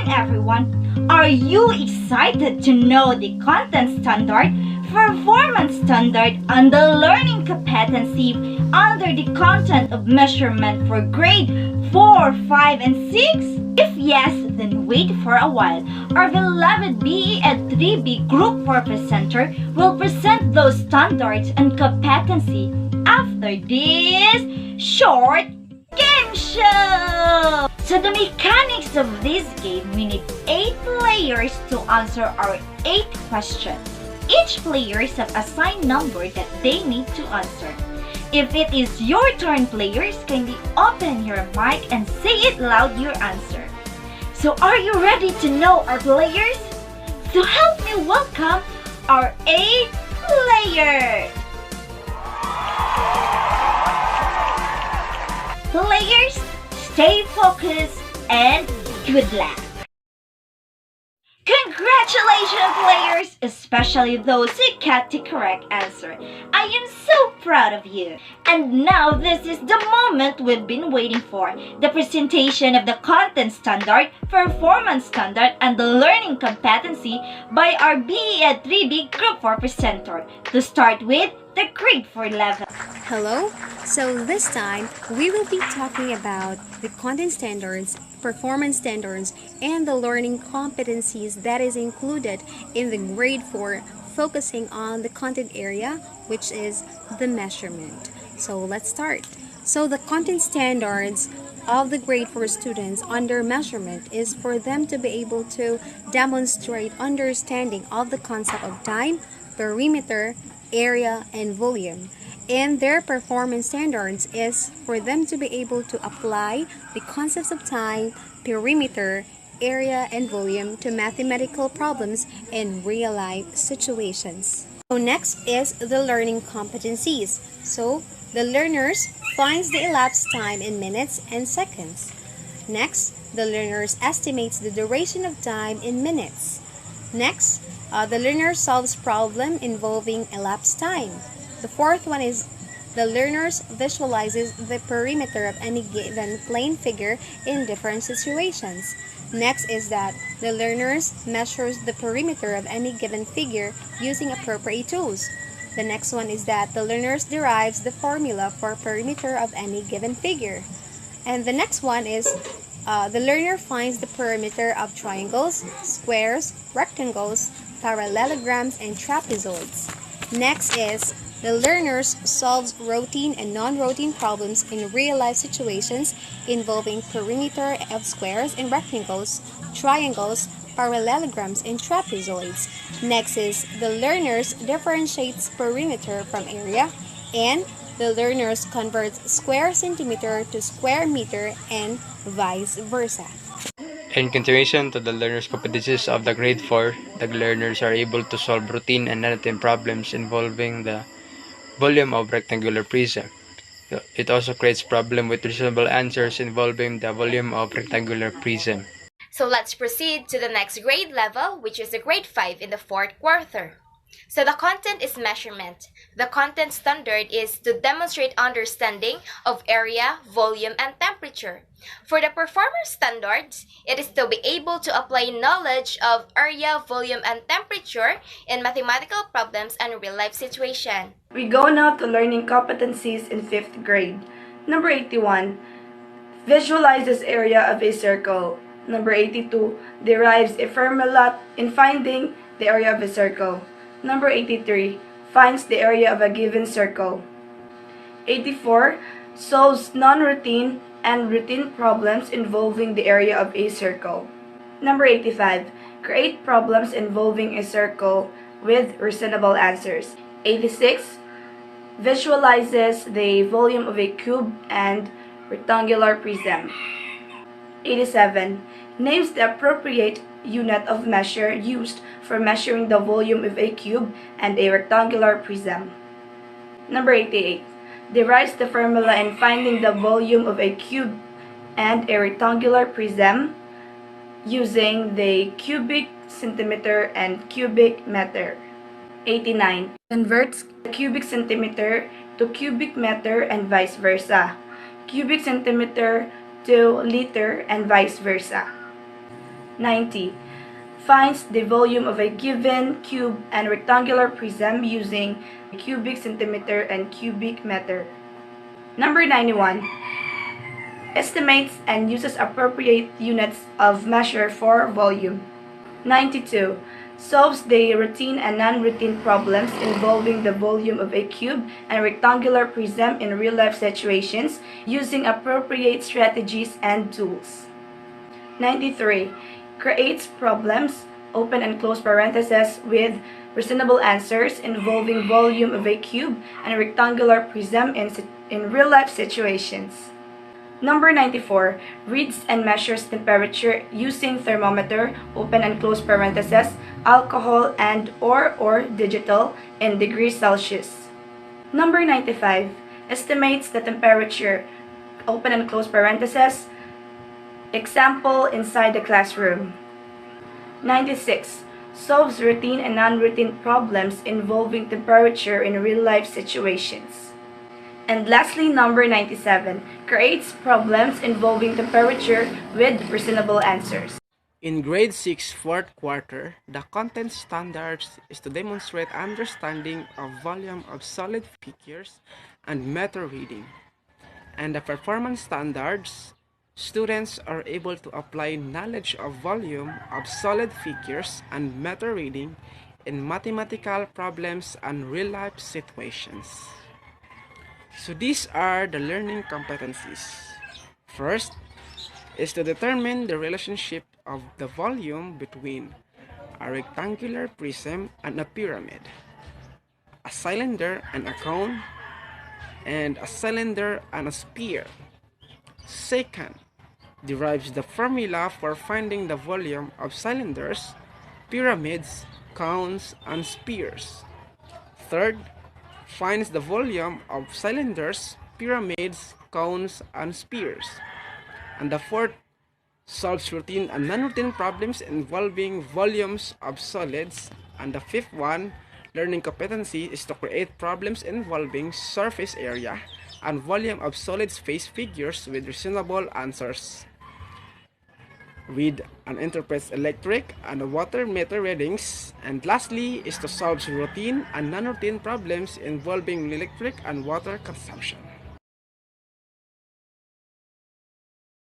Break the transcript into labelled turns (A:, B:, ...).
A: morning, everyone! Are you excited to know the content standard, performance standard, and the learning competency under the content of measurement for grade 4, 5, and 6? If yes, then wait for a while. Our beloved BE Ed 3B Group 4 presenter will present those standards and competency after this short game show! So the mechanics of this game, we need 8 players to answer our 8 questions. Each players have assigned number that they need to answer. If it is your turn, players, kindly open your mic and say it loud your answer. So are you ready to know our players? So help me welcome our 8 players! Players, stay focused and good luck! Congratulations, players, especially those who got the correct answer. I am so proud of you. And now this is the moment we've been waiting for, the presentation of the content standard, performance standard, and the learning competency by our BE Ed 3B Group 4 presenter. To start with, the grade 4 level.
B: Hello! So this time, we will be talking about the content standards, performance standards, and the learning competencies that is included in the grade 4, focusing on the content area, which is the measurement. So let's start. So the content standards of the grade 4 students under measurement is for them to be able to demonstrate understanding of the concept of time, perimeter, area, and volume. And their performance standards is for them to be able to apply the concepts of time, perimeter, area, and volume to mathematical problems in real-life situations. So next is the learning competencies. So the learners finds the elapsed time in minutes and seconds. Next, the learners estimates the duration of time in minutes. Next, the learner solves problem involving elapsed time. The fourth one is the learners visualizes the perimeter of any given plane figure in different situations. Next is that the learners measures the perimeter of any given figure using appropriate tools. The next one is that the learners derives the formula for perimeter of any given figure. And the next one is the learner finds the perimeter of triangles, squares, rectangles, parallelograms, and trapezoids. Next is the learners solves routine and non-routine problems in real-life situations involving perimeter of squares and rectangles, triangles, parallelograms, and trapezoids. Next is the learners differentiates perimeter from area, and the learners converts square centimeter to square meter and vice versa.
C: In continuation to the learners' competencies of the grade 4, the learners are able to solve routine and non-routine problems involving the volume of rectangular prism. It also creates problem with reasonable answers involving the volume of rectangular prism.
D: So let's proceed to the next grade level, which is the grade 5 in the 4th quarter. So the content is measurement. The content standard is to demonstrate understanding of area, volume, and temperature. For the performance standards, it is to be able to apply knowledge of area, volume, and temperature in mathematical problems and real-life situations.
E: We go now to learning competencies in 5th grade. Number 81, visualizes area of a circle. Number 82, derives a formula in finding the area of a circle. Number 83, finds the area of a given circle. 84, solves non-routine and routine problems involving the area of a circle. Number 85, create problems involving a circle with reasonable answers. 86, visualizes the volume of a cube and rectangular prism. 87, names the appropriate unit of measure used for measuring the volume of a cube and a rectangular prism. Number 88, derives the formula in finding the volume of a cube and a rectangular prism using the cubic centimeter and cubic meter. 89, converts cubic centimeter to cubic meter and vice versa. Cubic centimeter to liter and vice versa. 90. Finds the volume of a given cube and rectangular prism using cubic centimeter and cubic meter. Number 91. Estimates and uses appropriate units of measure for volume. 92. Solves the routine and non-routine problems involving the volume of a cube and rectangular prism in real-life situations using appropriate strategies and tools. 93. Creates problems, open and close parentheses, with reasonable answers involving volume of a cube and rectangular prism in real-life situations. Number 94. Reads and measures temperature using thermometer, open and close parentheses, alcohol and or digital in degrees Celsius. Number 95. Estimates the temperature, open and close parentheses, example inside the classroom. 96. Solves routine and non-routine problems involving temperature in real-life situations. And lastly, number 97, creates problems involving temperature with reasonable answers.
F: In grade 6 fourth quarter, the content standards is to demonstrate understanding of volume of solid figures and meter reading. And the performance standards, students are able to apply knowledge of volume of solid figures and meter reading in mathematical problems and real-life situations. So these are the learning competencies. First is to determine the relationship of the volume between a rectangular prism and a pyramid, a cylinder and a cone, and a cylinder and a sphere. Second, derives the formula for finding the volume of cylinders, pyramids, cones, and spheres. Third, finds the volume of cylinders, pyramids, cones, and spheres. And the fourth, solves routine and non-routine problems involving volumes of solids. And the fifth one, learning competency, is to create problems involving surface area and volume of solid space figures with reasonable answers. Read and interpret electric and water meter readings. And lastly is to solve routine and non-routine problems involving electric and water consumption.